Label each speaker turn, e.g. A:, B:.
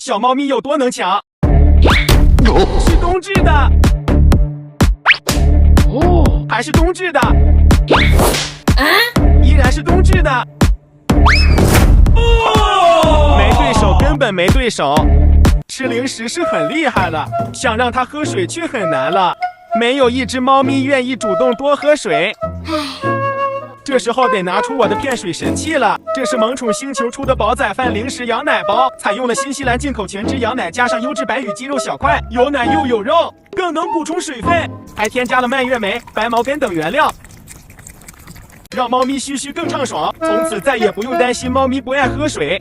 A: 小猫咪有多能抢？是冬至的。还是冬至的。依然是冬至的。没对手，根本没对手。吃零食是很厉害了，想让它喝水却很难了。没有一只猫咪愿意主动多喝水。这时候得拿出我的骗水神器了，这是萌宠星球出的煲仔饭零食羊奶包，采用了新西兰进口全脂羊奶，加上优质白羽鸡肉小块，有奶又有肉，更能补充水分，还添加了蔓越莓、白茅根等原料，让猫咪嘘嘘更畅爽，从此再也不用担心猫咪不爱喝水。